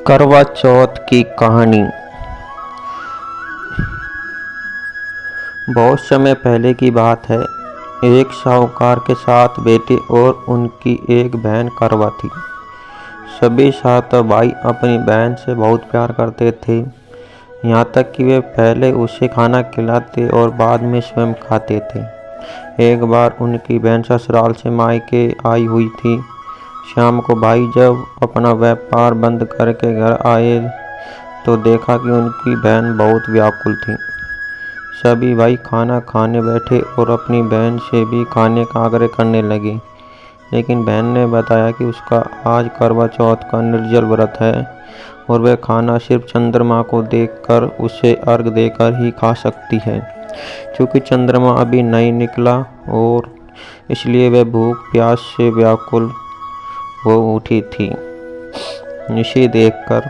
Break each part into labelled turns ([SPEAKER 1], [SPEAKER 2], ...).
[SPEAKER 1] करवा चौथ की कहानी। बहुत समय पहले की बात है। एक साहूकार के 7 बेटे और उनकी एक बहन करवा थी। सभी 7 भाई अपनी बहन से बहुत प्यार करते थे, यहाँ तक कि वे पहले उसे खाना खिलाते और बाद में स्वयं खाते थे। एक बार उनकी बहन ससुराल से मायके आई हुई थी। शाम को भाई जब अपना व्यापार बंद करके घर आए तो देखा कि उनकी बहन बहुत व्याकुल थी। सभी भाई खाना खाने बैठे और अपनी बहन से भी खाने का आग्रह करने लगे, लेकिन बहन ने बताया कि उसका आज करवा चौथ का निर्जल व्रत है और वह खाना सिर्फ चंद्रमा को देखकर उसे अर्घ देकर ही खा सकती है। क्योंकि चंद्रमा अभी नहीं निकला और इसलिए वह भूख प्यास से व्याकुल हो उठी थी। इसे देखकर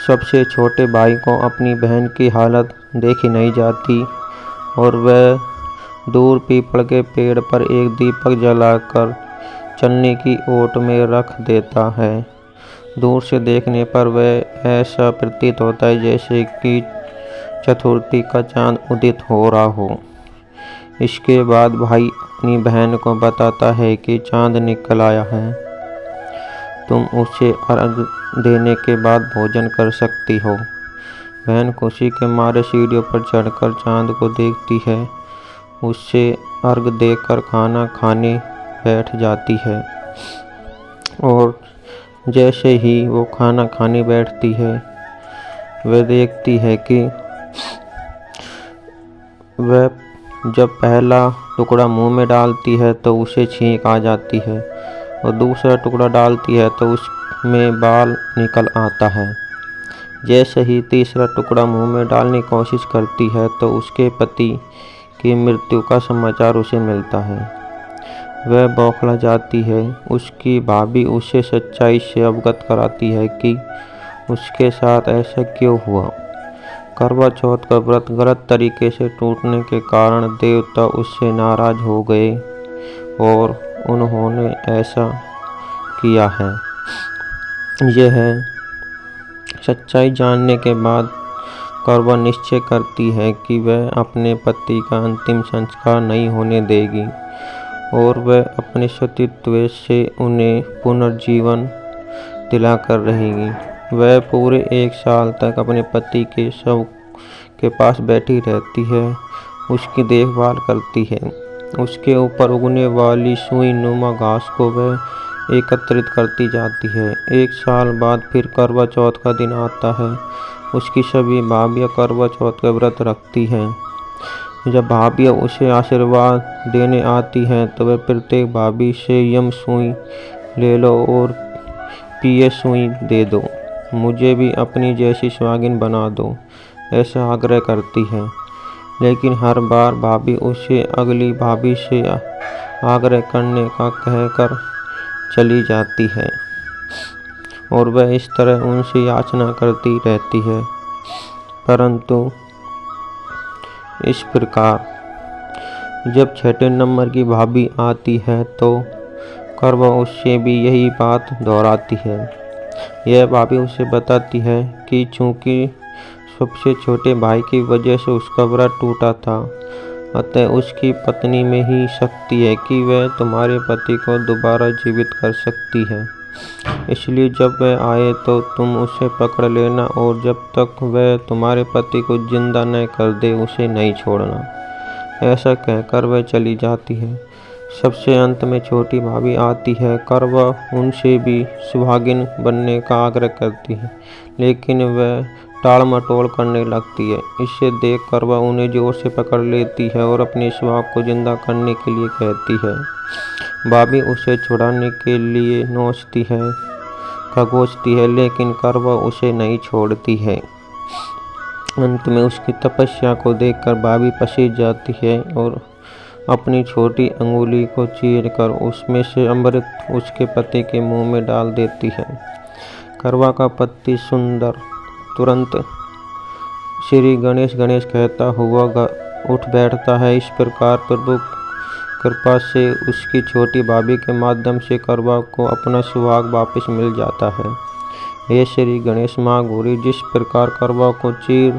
[SPEAKER 1] सबसे छोटे भाई को अपनी बहन की हालत देखी नहीं जाती और वह दूर पीपल के पेड़ पर एक दीपक जलाकर चलने की ओट में रख देता है। दूर से देखने पर वह ऐसा प्रतीत होता है जैसे कि चतुर्थी का चांद उदित हो रहा हो। इसके बाद भाई अपनी बहन को बताता है कि चांद निकल आया है, तुम उसे अर्घ देने के बाद भोजन कर सकती हो। बहन खुशी के मारे सीढ़ियों पर चढ़कर चांद को देखती है, उससे अर्घ देकर खाना खाने बैठ जाती है और जैसे ही वो खाना खाने बैठती है वह देखती है कि वह जब पहला टुकड़ा मुंह में डालती है तो उसे छींक आ जाती है और दूसरा टुकड़ा डालती है तो उसमें बाल निकल आता है। जैसे ही तीसरा टुकड़ा मुंह में डालने की कोशिश करती है तो उसके पति की मृत्यु का समाचार उसे मिलता है। वह बौखला जाती है। उसकी भाभी उसे सच्चाई से अवगत कराती है कि उसके साथ ऐसा क्यों हुआ। करवा चौथ का व्रत गलत तरीके से टूटने के कारण देवता उससे नाराज हो गए और उन्होंने ऐसा किया है। यह सच्चाई जानने के बाद करवा निश्चय करती है कि वह अपने पति का अंतिम संस्कार नहीं होने देगी और वह अपने सतीत्व से उन्हें पुनर्जीवन दिलाकर रहेगी। वह पूरे 1 साल तक अपने पति के शव के पास बैठी रहती है, उसकी देखभाल करती है। उसके ऊपर उगने वाली सुई नुमा घास को वह एकत्रित करती जाती है। 1 साल बाद फिर करवा चौथ का दिन आता है। उसकी सभी भाभियाँ करवा चौथ का व्रत रखती हैं। जब भाभियाँ उसे आशीर्वाद देने आती हैं तो वह प्रत्येक भाभी से यम सुई ले लो और पिए सुई दे दो, मुझे भी अपनी जैसी सुहागिन बना दो, ऐसा आग्रह करती है। लेकिन हर बार भाभी उसे अगली भाभी से आग्रह करने का कहकर चली जाती है और वह इस तरह उनसे याचना करती रहती है। परंतु इस प्रकार जब 6ठे नंबर की भाभी आती है तो करवा उससे भी यही बात दोहराती है। यह भाभी उसे बताती है कि चूंकि सबसे छोटे भाई की वजह से उसका व्रत टूटा था, अतः उसकी पत्नी में ही शक्ति है कि वह तुम्हारे पति को दोबारा जीवित कर सकती है। इसलिए जब वह आए तो तुम उसे पकड़ लेना और जब तक वह तुम्हारे पति को जिंदा न कर दे उसे नहीं छोड़ना। ऐसा कहकर वह चली जाती है। सबसे अंत में छोटी भाभी आती है। करवा उनसे भी सुहागिन बनने का आग्रह करती है, लेकिन वह टाल मटोल करने लगती है। इसे देख करवा उन्हें जोर से पकड़ लेती है और अपने सुहाग को जिंदा करने के लिए कहती है। भाभी उसे छुड़ाने के लिए नोचती है, खगोचती है, लेकिन करवा उसे नहीं छोड़ती है। अंत में उसकी तपस्या को देखकर भाभी पसीज जाती है और अपनी छोटी अंगुली को चीरकर उसमें से अमृत उसके पति के मुंह में डाल देती है। करवा का पति सुंदर तुरंत श्री गणेश गणेश कहता हुआ उठ बैठता है। इस प्रकार प्रभु कृपा से उसकी छोटी भाभी के माध्यम से कौरवा को अपना सुहाग वापस मिल जाता है। हे श्री गणेश महागौरी, जिस प्रकार कौरवा को चिर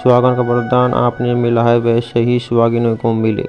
[SPEAKER 1] सुहागन का वरदान आपने मिला है, वैसे ही सुहागिनों को मिले।